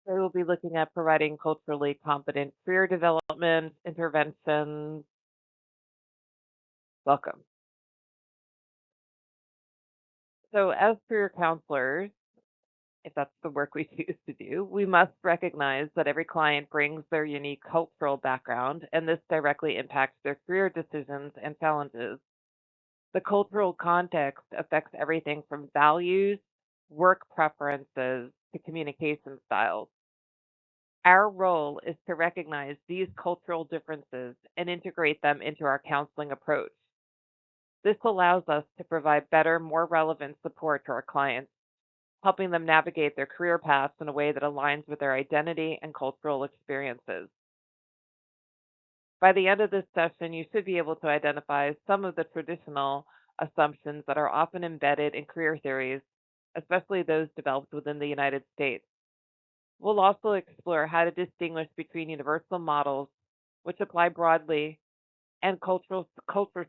So we'll be looking at providing culturally competent career development interventions. Welcome. So, as career counselors, if that's the work we choose to do, we must recognize that every client brings their unique cultural background, and this directly impacts their career decisions and challenges. The cultural context affects everything from values, work preferences, to communication styles. Our role is to recognize these cultural differences and integrate them into our counseling approach. This allows us to provide better, more relevant support to our clients, helping them navigate their career paths in a way that aligns with their identity and cultural experiences. By the end of this session, you should be able to identify some of the traditional assumptions that are often embedded in career theories, especially those developed within the United States. We'll also explore how to distinguish between universal models, which apply broadly, and culture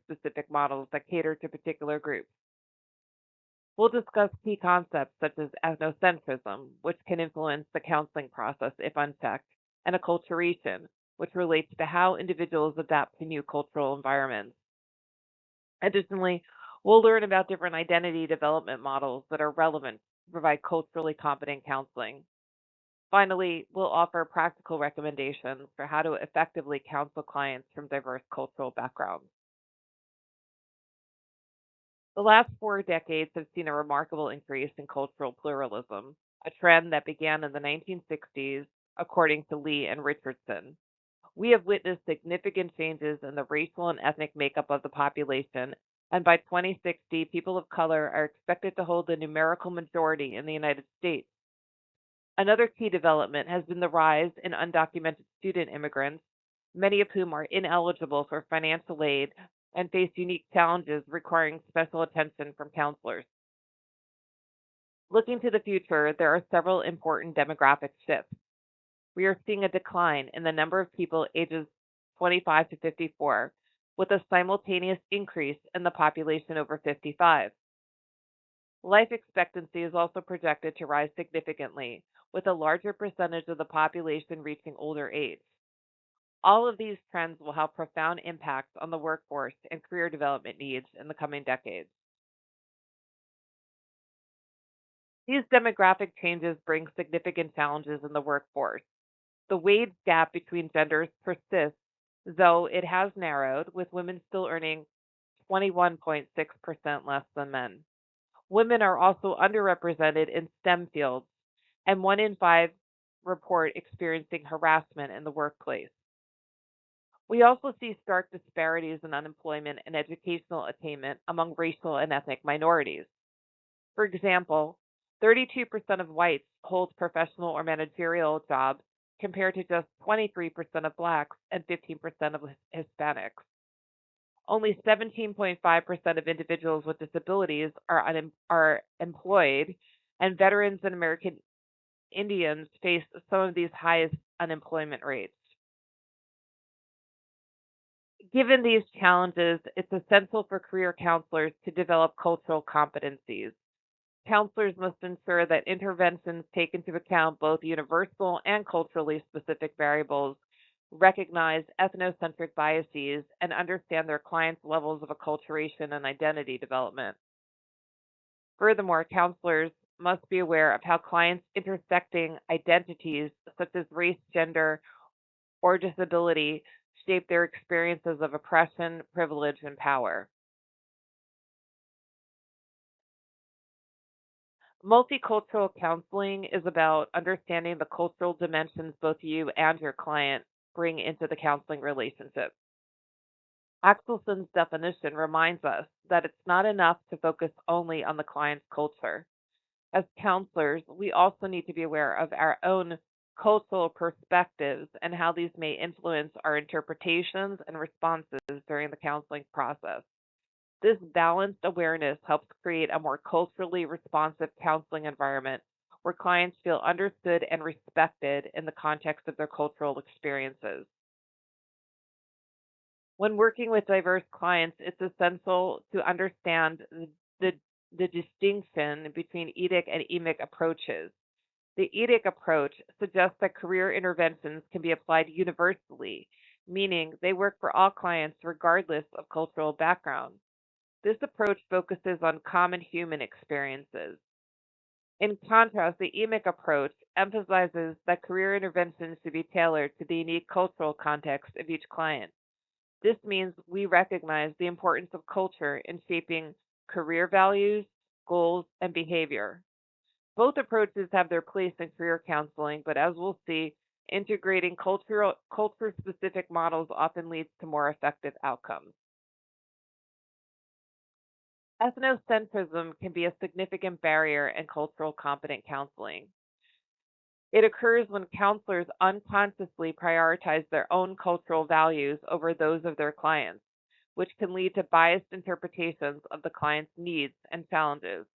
specific models that cater to particular groups. We'll discuss key concepts such as ethnocentrism, which can influence the counseling process if unchecked, and acculturation, which relates to how individuals adapt to new cultural environments. Additionally, we'll learn about different identity development models that are relevant to provide culturally competent counseling. Finally, we'll offer practical recommendations for how to effectively counsel clients from diverse cultural backgrounds. The last 4 decades have seen a remarkable increase in cultural pluralism, a trend that began in the 1960s, according to Lee and Richardson. We have witnessed significant changes in the racial and ethnic makeup of the population, and by 2060, people of color are expected to hold the numerical majority in the United States. Another key development has been the rise in undocumented student immigrants, many of whom are ineligible for financial aid and face unique challenges requiring special attention from counselors. Looking to the future, there are several important demographic shifts. We are seeing a decline in the number of people ages 25 to 54, with a simultaneous increase in the population over 55. Life expectancy is also projected to rise significantly, with a larger percentage of the population reaching older age. All of these trends will have profound impacts on the workforce and career development needs in the coming decades. These demographic changes bring significant challenges in the workforce. The wage gap between genders persists, though it has narrowed, with women still earning 21.6% less than men. Women are also underrepresented in STEM fields, and 1 in 5 report experiencing harassment in the workplace. We also see stark disparities in unemployment and educational attainment among racial and ethnic minorities. For example, 32% of whites hold professional or managerial jobs compared to just 23% of blacks and 15% of Hispanics. Only 17.5% of individuals with disabilities are employed, and veterans and American Indians face some of these highest unemployment rates. Given these challenges, it's essential for career counselors to develop cultural competencies. Counselors must ensure that interventions take into account both universal and culturally specific variables, recognize ethnocentric biases, and understand their clients' levels of acculturation and identity development. Furthermore, counselors must be aware of how clients' intersecting identities, such as race, gender, or disability, shape their experiences of oppression, privilege, and power. Multicultural counseling is about understanding the cultural dimensions both you and your client bring into the counseling relationship. Axelson's definition reminds us that it's not enough to focus only on the client's culture. As counselors, we also need to be aware of our own cultural perspectives and how these may influence our interpretations and responses during the counseling process. This balanced awareness helps create a more culturally responsive counseling environment where clients feel understood and respected in the context of their cultural experiences. When working with diverse clients, it's essential to understand the, the distinction between EDIC and EMIC approaches. The EDIC approach suggests that career interventions can be applied universally, meaning they work for all clients regardless of cultural background. This approach focuses on common human experiences. In contrast, the EMIC approach emphasizes that career interventions should be tailored to the unique cultural context of each client. This means we recognize the importance of culture in shaping career values, goals, and behavior. Both approaches have their place in career counseling, but as we'll see, integrating culture-specific models often leads to more effective outcomes. Ethnocentrism can be a significant barrier in cultural competent counseling. It occurs when counselors unconsciously prioritize their own cultural values over those of their clients, which can lead to biased interpretations of the client's needs and challenges.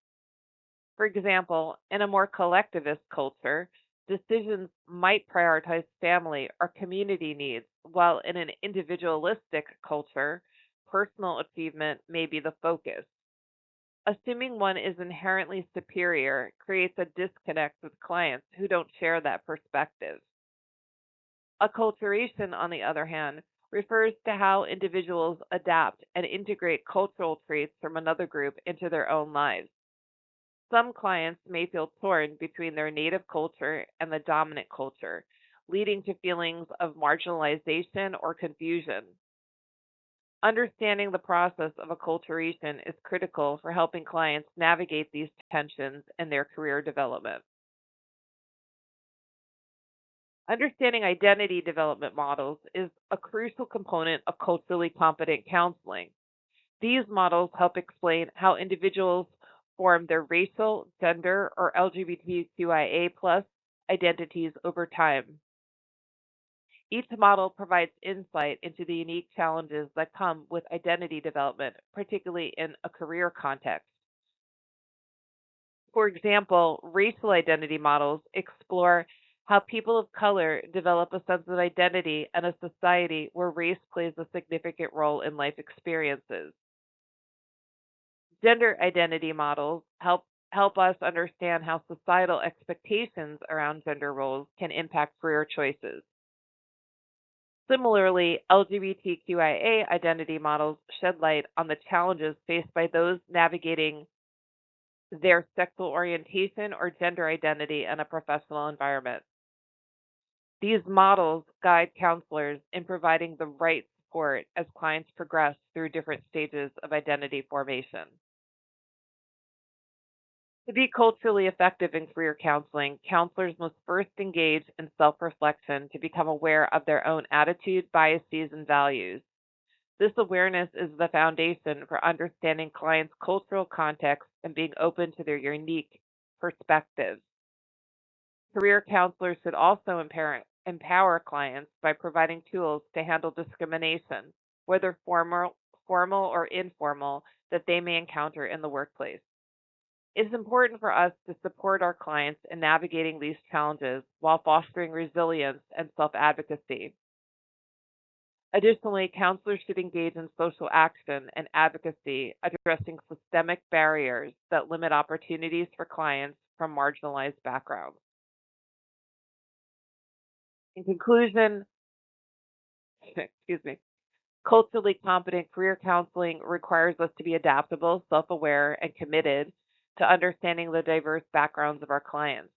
For example, in a more collectivist culture, decisions might prioritize family or community needs, while in an individualistic culture, personal achievement may be the focus. Assuming one is inherently superior creates a disconnect with clients who don't share that perspective. Acculturation, on the other hand, refers to how individuals adapt and integrate cultural traits from another group into their own lives. Some clients may feel torn between their native culture and the dominant culture, leading to feelings of marginalization or confusion. Understanding the process of acculturation is critical for helping clients navigate these tensions in their career development. Understanding identity development models is a crucial component of culturally competent counseling. These models help explain how individuals form their racial, gender, or LGBTQIA+ identities over time. Each model provides insight into the unique challenges that come with identity development, particularly in a career context. For example, racial identity models explore how people of color develop a sense of identity in a society where race plays a significant role in life experiences. Gender identity models help us understand how societal expectations around gender roles can impact career choices. Similarly, LGBTQIA identity models shed light on the challenges faced by those navigating their sexual orientation or gender identity in a professional environment. These models guide counselors in providing the right support as clients progress through different stages of identity formation. To be culturally effective in career counseling, counselors must first engage in self reflection to become aware of their own attitude, biases, and values. This awareness is the foundation for understanding clients' cultural context and being open to their unique perspectives. Career counselors should also empower clients by providing tools to handle discrimination, whether formal or informal, that they may encounter in the workplace. It is important for us to support our clients in navigating these challenges while fostering resilience and self advocacy. Additionally, counselors should engage in social action and advocacy, addressing systemic barriers that limit opportunities for clients from marginalized backgrounds. In conclusion, excuse me, culturally competent career counseling requires us to be adaptable, self aware, and committed to understanding the diverse backgrounds of our clients.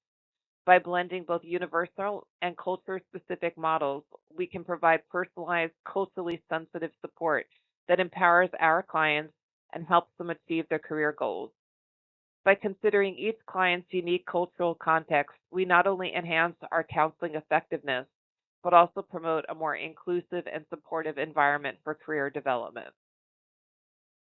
By blending both universal and culture specific models, we can provide personalized, culturally sensitive support that empowers our clients and helps them achieve their career goals. By considering each client's unique cultural context, we not only enhance our counseling effectiveness, but also promote a more inclusive and supportive environment for career development.